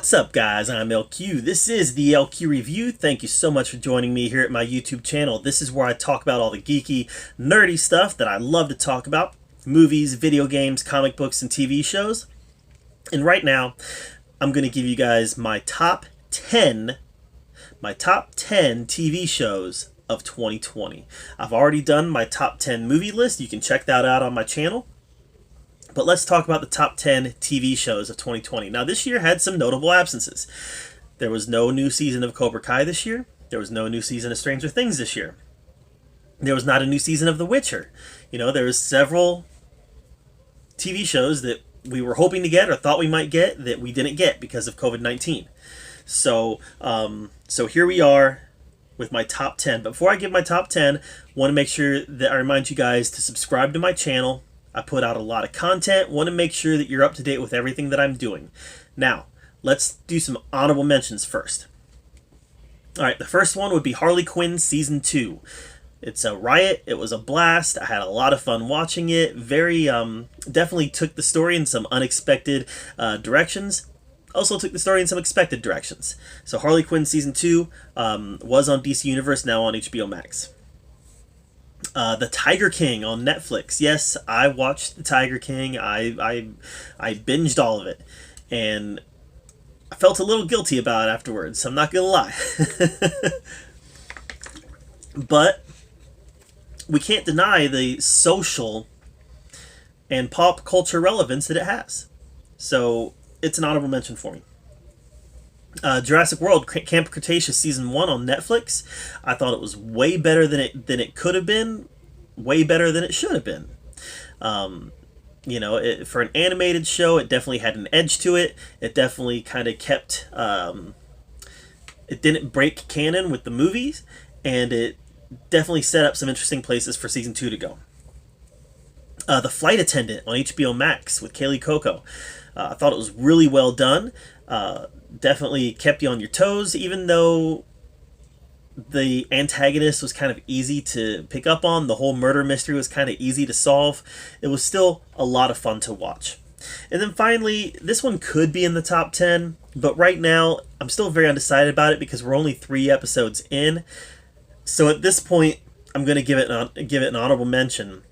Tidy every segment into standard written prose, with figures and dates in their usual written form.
What's up, guys? I'm LQ. This is the LQ Review. Thank you so much for joining me here at my YouTube channel. This is where I talk about all the geeky, nerdy stuff that I love to talk about. Movies, video games, comic books, and TV shows. And right now, I'm going to give you guys my top 10 TV shows of 2020. I've already done my top 10 movie list. You can check that out on my channel. But let's talk about the top 10 TV shows of 2020. Now, this year had some notable absences. There was no new season of Cobra Kai this year. There was no new season of Stranger Things this year. There was not a new season of The Witcher. There was several TV shows that we were hoping to get or thought we might get that we didn't get because of COVID-19. So here we are with my top 10. But before I give my top 10, I want to make sure that I remind you guys to subscribe to my channel. I put out a lot of content. Want to make sure that you're up to date with everything that I'm doing. Now, let's do some honorable mentions first. Alright, the first one would be Harley Quinn Season 2. It's a riot. It was a blast. I had a lot of fun watching it. Definitely took the story in some unexpected directions. Also took the story in some expected directions. So Harley Quinn Season 2 was on DC Universe, now on HBO Max. The Tiger King on Netflix. Yes, I watched The Tiger King. I binged all of it. And I felt a little guilty about it afterwards. I'm not going to lie. But we can't deny the social and pop culture relevance that it has. So it's an honorable mention for me. Jurassic World Camp Cretaceous Season 1 on Netflix. I thought it was way better than it could have been, way better than it should have been. For an animated show, it definitely had an edge to it. It definitely kind of kept, it didn't break canon with the movies, and it definitely set up some interesting places for Season 2 to go. The Flight Attendant on HBO Max with Kaylee Cuoco. I thought it was really well done. Definitely kept you on your toes, even though the antagonist was kind of easy to pick up on. The whole murder mystery was kind of easy to solve. It was still a lot of fun to watch. And then finally, this one could be in the top 10, but right now I'm still very undecided about it because we're only 3 episodes in. So at this point, I'm going to give it an honorable mention,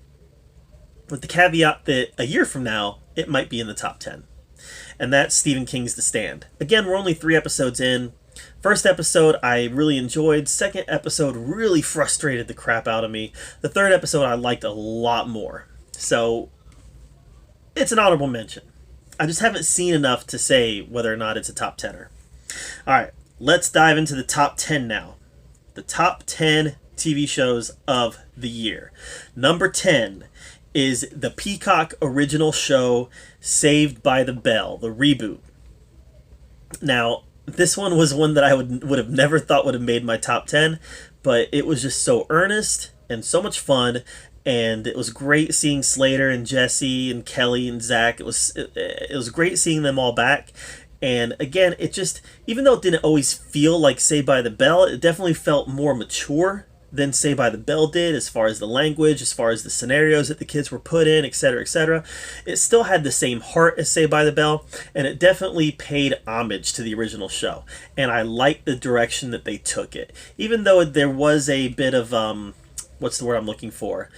with the caveat that a year from now, it might be in the top 10. And that's Stephen King's The Stand. Again, we're only 3 episodes in. First episode I really enjoyed. Second episode really frustrated the crap out of me. The third episode I liked a lot more. So it's an honorable mention. I just haven't seen enough to say whether or not it's a top 10er. Alright, let's dive into the top 10 now. The top 10 TV shows of the year. Number 10 is the Peacock original show Saved by the Bell, the reboot. Now, this one was one that I would have never thought would have made my top 10, but it was just so earnest and so much fun, and it was great seeing Slater and Jesse and Kelly and Zach. It was great seeing them all back. And again, even though it didn't always feel like Saved by the Bell, it definitely felt more mature than Saved by the Bell did, as far as the language, as far as the scenarios that the kids were put in, etc., etc. It still had the same heart as Saved by the Bell, and it definitely paid homage to the original show. And I liked the direction that they took it. Even though there was a bit of, what's the word I'm looking for?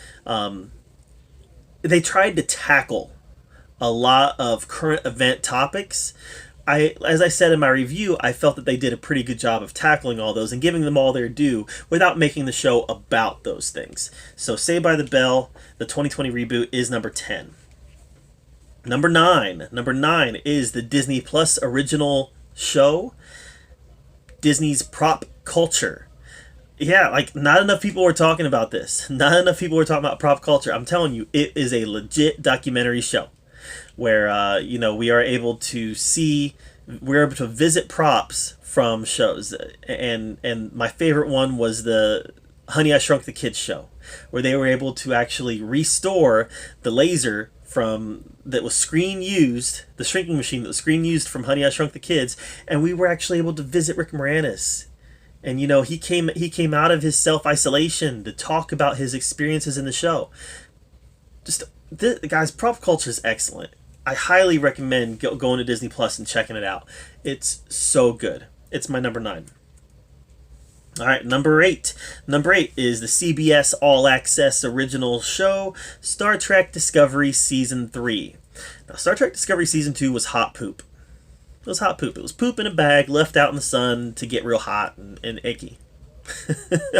They tried to tackle a lot of current event topics. As I said in my review, I felt that they did a pretty good job of tackling all those and giving them all their due without making the show about those things. So Saved by the Bell, the 2020 reboot, is number 10. Number 9 is the Disney Plus original show, Disney's Prop Culture. Yeah, not enough people were talking about this. Not enough people were talking about prop culture. I'm telling you, it is a legit documentary show where we're able to visit props from shows, and my favorite one was the Honey, I Shrunk the Kids show, where they were able to actually restore the laser that was screen used, the shrinking machine that was screen used from Honey, I Shrunk the Kids, and we were actually able to visit Rick Moranis. And he came out of his self-isolation to talk about his experiences in the show. Guys, prop culture is excellent. I highly recommend going to Disney Plus and checking it out. It's so good. It's my number 9. All right, number 8. Number 8 is the CBS All Access original show, Star Trek Discovery Season 3. Now, Star Trek Discovery Season 2 was hot poop. It was hot poop. It was poop in a bag left out in the sun to get real hot and icky.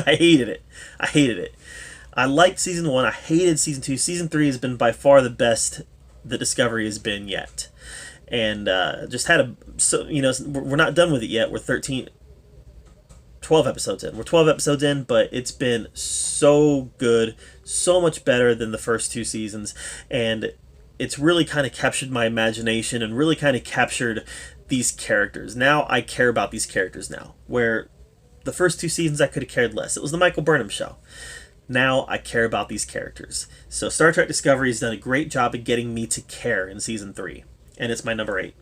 I hated it. I hated it. I liked Season 1. I hated Season 2. Season 3 has been by far the best that Discovery has been yet. And just had a... So, you know, we're not done with it yet. We're 12 episodes in. We're 12 episodes in, but it's been so good, so much better than the first 2 seasons, and it's really kind of captured my imagination and really kind of captured these characters. Now I care about these characters now, where the first 2 seasons I could have cared less. It was the Michael Burnham show. Now I care about these characters. So Star Trek Discovery has done a great job of getting me to care in Season 3, and it's my number 8.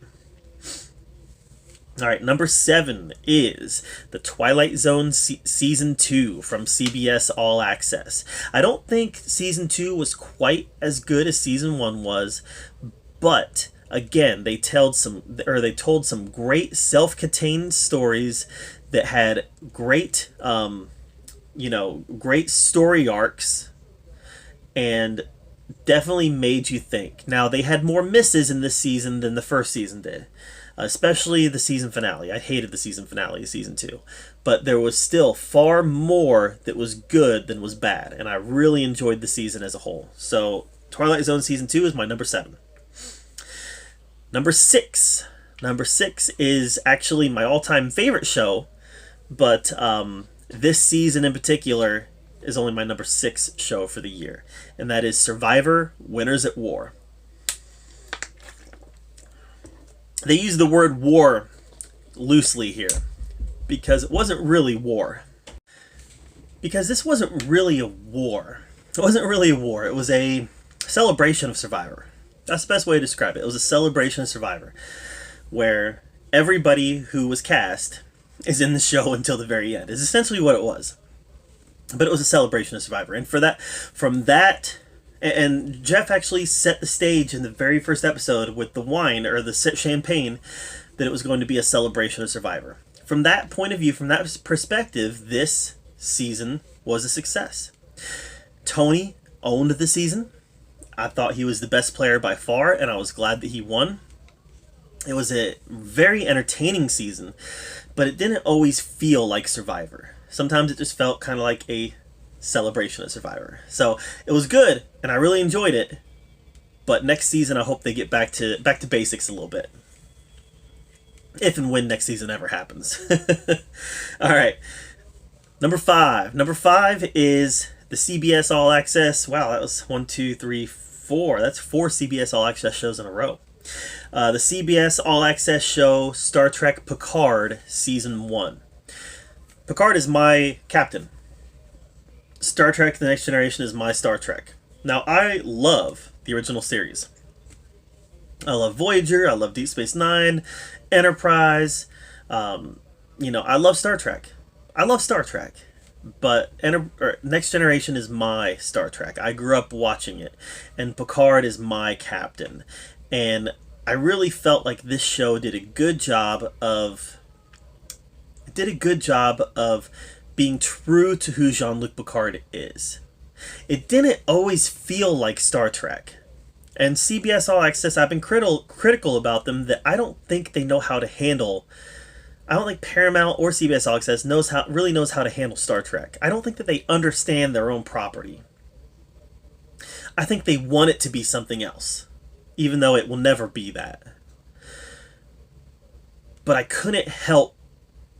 All right, number 7 is the Twilight Zone Season 2 from CBS All Access. I don't think Season 2 was quite as good as Season 1 was, but again, they told some great self-contained stories that had great, great story arcs, and definitely made you think. Now, they had more misses in this season than the first season did. Especially the season finale. I hated the season finale of Season 2. But there was still far more that was good than was bad. And I really enjoyed the season as a whole. So, Twilight Zone Season 2 is my number 7. Number 6. Number 6 is actually my all-time favorite show. But this season in particular is only my number 6 show for the year. And that is Survivor Winners at War. They use the word war loosely here because it wasn't really war. Because this wasn't really a war. It wasn't really a war. It was a celebration of Survivor. That's the best way to describe it. It was a celebration of Survivor where everybody who was cast is in the show until the very end. Is essentially what it was. But it was a celebration of Survivor. And from that... And Jeff actually set the stage in the very first episode with the wine, or the champagne, that it was going to be a celebration of Survivor. From that point of view, from that perspective, this season was a success. Tony owned the season. I thought he was the best player by far, and I was glad that he won. It was a very entertaining season, but it didn't always feel like Survivor. Sometimes it just felt kind of like a celebration of Survivor. So it was good, and I really enjoyed it. But next season, I hope they get back to basics a little bit. If and when next season ever happens. All right. Number 5. Number 5 is the CBS All Access. Wow, that was 1, 2, 3, 4. That's 4 CBS All Access shows in a row. The CBS All Access show Star Trek Picard Season 1. Picard is my captain. Star Trek The Next Generation is my Star Trek. Now, I love the original series. I love Voyager, I love Deep Space Nine, Enterprise. I love Star Trek. I love Star Trek. But Next Generation is my Star Trek. I grew up watching it. And Picard is my captain. And I really felt like this show did a good job of being true to who Jean-Luc Picard is. It didn't always feel like Star Trek. And CBS All Access, I've been critical about them that I don't think they know how to handle. I don't think Paramount or CBS All Access really knows how to handle Star Trek. I don't think that they understand their own property. I think they want it to be something else, even though it will never be that. But I couldn't help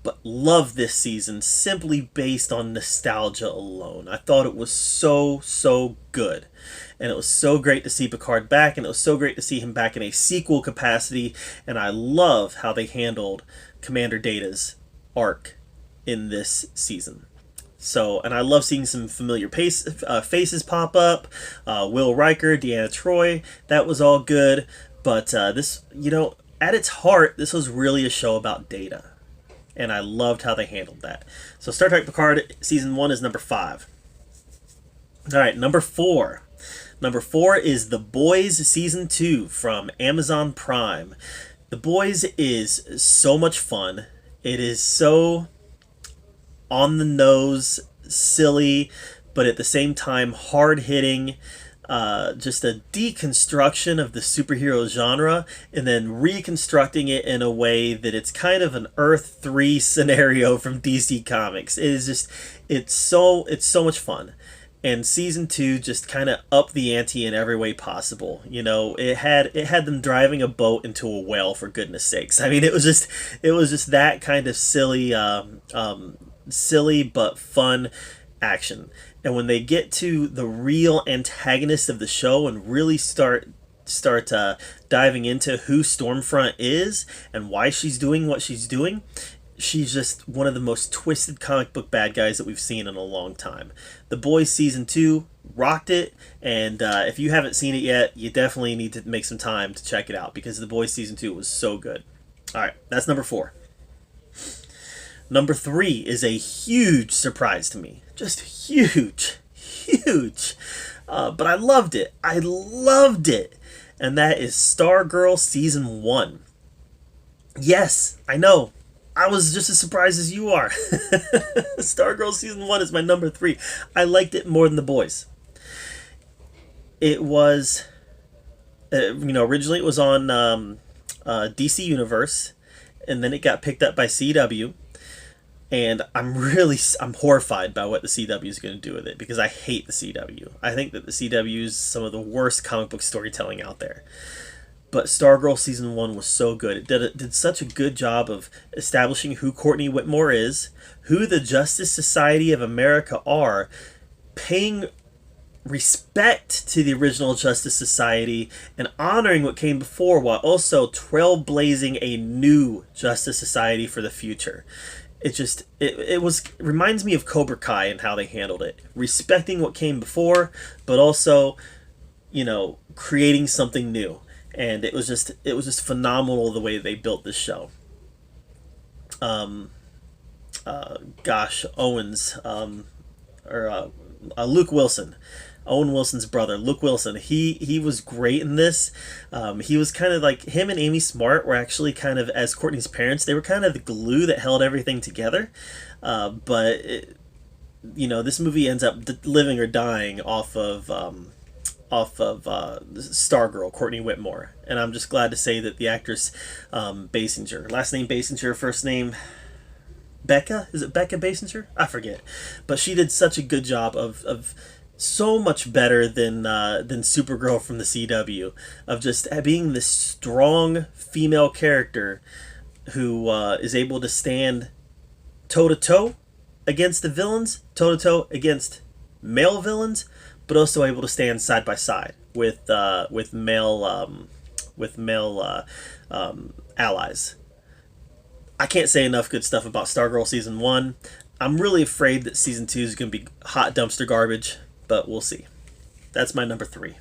but love this season simply based on nostalgia alone. I thought it was so good. And it was so great to see Picard back, and it was so great to see him back in a sequel capacity, and I love how they handled Commander Data's arc in this season. So, and I love seeing some familiar faces pop up. Will Riker, Deanna Troi, that was all good. But this, at its heart, this was really a show about Data. And I loved how they handled that. So Star Trek Picard Season 1 is number 5. All right, number 4. Number 4 is The Boys Season 2 from Amazon Prime. The Boys is so much fun. It is so on the nose, silly, but at the same time hard hitting. Just a deconstruction of the superhero genre and then reconstructing it in a way that it's kind of an Earth 3 scenario from DC Comics. It is just, it's so much fun. And season 2 just kind of upped the ante in every way possible. You know, it had them driving a boat into a whale, for goodness sakes. I mean, it was just that kind of silly, silly but fun action. And when they get to the real antagonist of the show and really start diving into who Stormfront is and why she's doing what she's doing, she's just one of the most twisted comic book bad guys that we've seen in a long time. The Boys Season 2 rocked it, and if you haven't seen it yet, you definitely need to make some time to check it out because The Boys Season 2 was so good. Alright, that's number 4. Number 3 is a huge surprise to me. Just huge. But I loved it. And that is Stargirl Season 1. Yes, I know. I was just as surprised as you are. Stargirl Season 1 is my number 3. I liked it more than The Boys. It was, originally it was on DC Universe, and then it got picked up by CW. And I'm horrified by what the CW is going to do with it because I hate the CW. I think that the CW is some of the worst comic book storytelling out there. But Stargirl Season 1 was so good. It did such a good job of establishing who Courtney Whitmore is, who the Justice Society of America are, paying respect to the original Justice Society, and honoring what came before while also trailblazing a new Justice Society for the future. It reminds me of Cobra Kai and how they handled it. Respecting what came before, but also, creating something new. And it was just phenomenal the way they built this show. Owens, Luke Wilson. Owen Wilson's brother, Luke Wilson, he was great in this. He was kind of like, him and Amy Smart were actually kind of, as Courtney's parents, they were kind of the glue that held everything together. But this movie ends up living or dying off of Stargirl, Courtney Whitmore. And I'm just glad to say that the actress Basinger, last name Basinger, first name Becca, is it Becca Basinger? I forget. But she did such a good job of so much better than Supergirl from the CW, of just being this strong female character who is able to stand toe-to-toe against the villains, toe-to-toe against male villains, but also able to stand side by side with male allies. I can't say enough good stuff about Stargirl Season 1. I'm really afraid that Season 2 is going to be hot dumpster garbage, but we'll see. That's my number 3.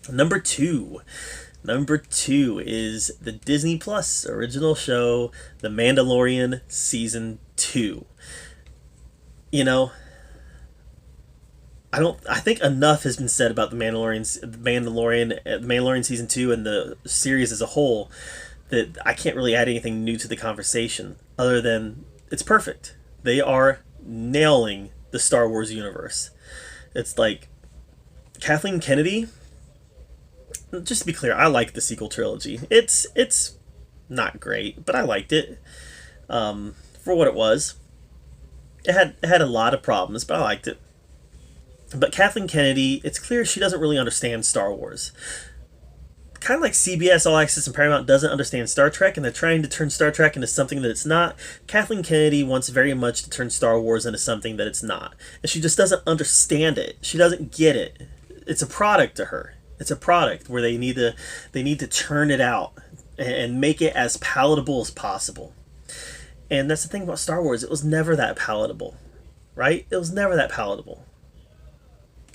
Number 2 is the Disney Plus original show, The Mandalorian Season 2. I think enough has been said about the Mandalorian Season 2 and the series as a whole that I can't really add anything new to the conversation other than it's perfect. They are nailing the Star Wars universe. It's like Kathleen Kennedy, just to be clear, I like the sequel trilogy. It's not great, but I liked it for what it was. It had a lot of problems, but I liked it. But Kathleen Kennedy, it's clear she doesn't really understand Star Wars. Kind of like CBS All Access and Paramount doesn't understand Star Trek, and they're trying to turn Star Trek into something that it's not. Kathleen Kennedy wants very much to turn Star Wars into something that it's not. And she just doesn't understand it. She doesn't get it. It's a product to her. It's a product where they need to churn it out and make it as palatable as possible. And that's the thing about Star Wars. It was never that palatable, right? It was never that palatable.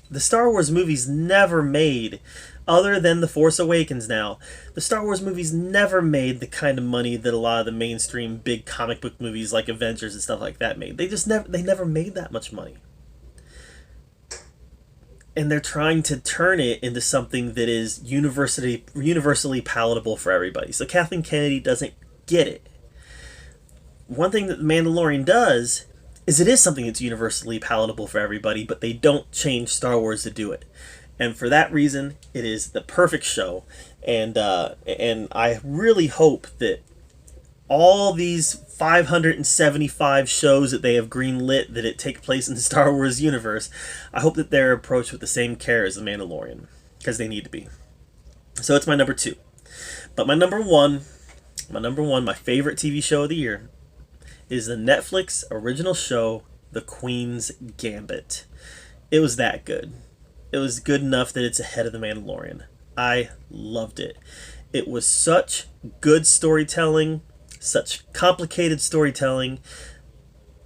The Star Wars movies never made, other than The Force Awakens now, the Star Wars movies never made the kind of money that a lot of the mainstream big comic book movies like Avengers and stuff like that made. They never made that much money. and they're trying to turn it into something that is universally palatable for everybody. So Kathleen Kennedy doesn't get it. One thing that The Mandalorian does is it is something that's universally palatable for everybody, but they don't change Star Wars to do it. And for that reason, it is the perfect show. And I really hope that all these 575 shows that they have greenlit that it take place in the Star Wars universe, I hope that they're approached with the same care as The Mandalorian, because they need to be. So it's my number 2. But my number one, my favorite TV show of the year, is the Netflix original show, The Queen's Gambit. It was that good. It was good enough that it's ahead of The Mandalorian. I loved it. It was such good storytelling, such complicated storytelling,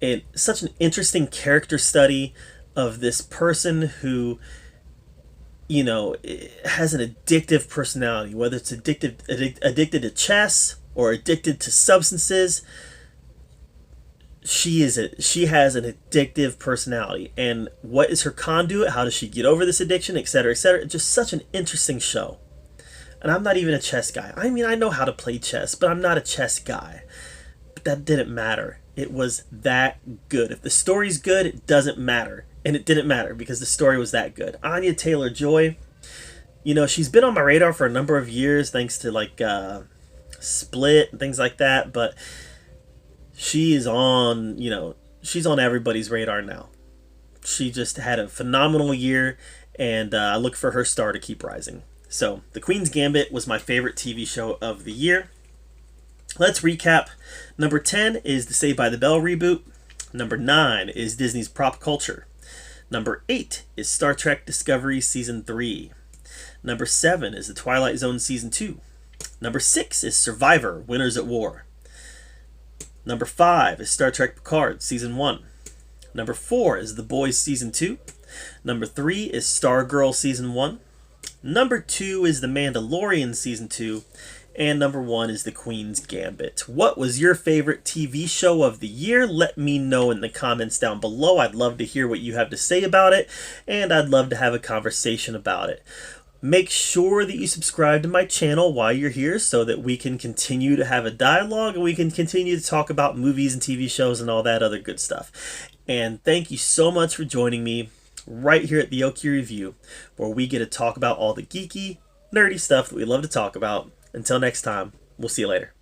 and such an interesting character study of this person who, you know, has an addictive personality, whether it's addicted to chess or addicted to substances. She has an addictive personality, and what is her conduit? How does she get over this addiction, etc., etc.? Just such an interesting show. And I'm not even a chess guy. I mean, I know how to play chess, but I'm not a chess guy. But that didn't matter. It was that good. If the story's good, it doesn't matter. And it didn't matter because the story was that good. Anya Taylor-Joy, you know, she's been on my radar for a number of years thanks to like Split and things like that, but she is on, you know, she's on everybody's radar now. She just had a phenomenal year, and I look for her star to keep rising. So, The Queen's Gambit was my favorite TV show of the year. Let's recap. Number 10 is the Saved by the Bell reboot. Number 9 is Disney's Prop Culture. Number 8 is Star Trek Discovery Season 3. Number 7 is the Twilight Zone Season 2. Number 6 is Survivor, Winners at War. Number 5 is Star Trek Picard Season 1. Number 4 is The Boys Season 2. Number 3 is Stargirl Season 1. Number 2 is The Mandalorian Season 2. And number 1 is The Queen's Gambit. What was your favorite TV show of the year? Let me know in the comments down below. I'd love to hear what you have to say about it, and I'd love to have a conversation about it. Make sure that you subscribe to my channel while you're here so that we can continue to have a dialogue and we can continue to talk about movies and TV shows and all that other good stuff. And thank you so much for joining me right here at the Oki Review, where we get to talk about all the geeky, nerdy stuff that we love to talk about. Until next time, we'll see you later.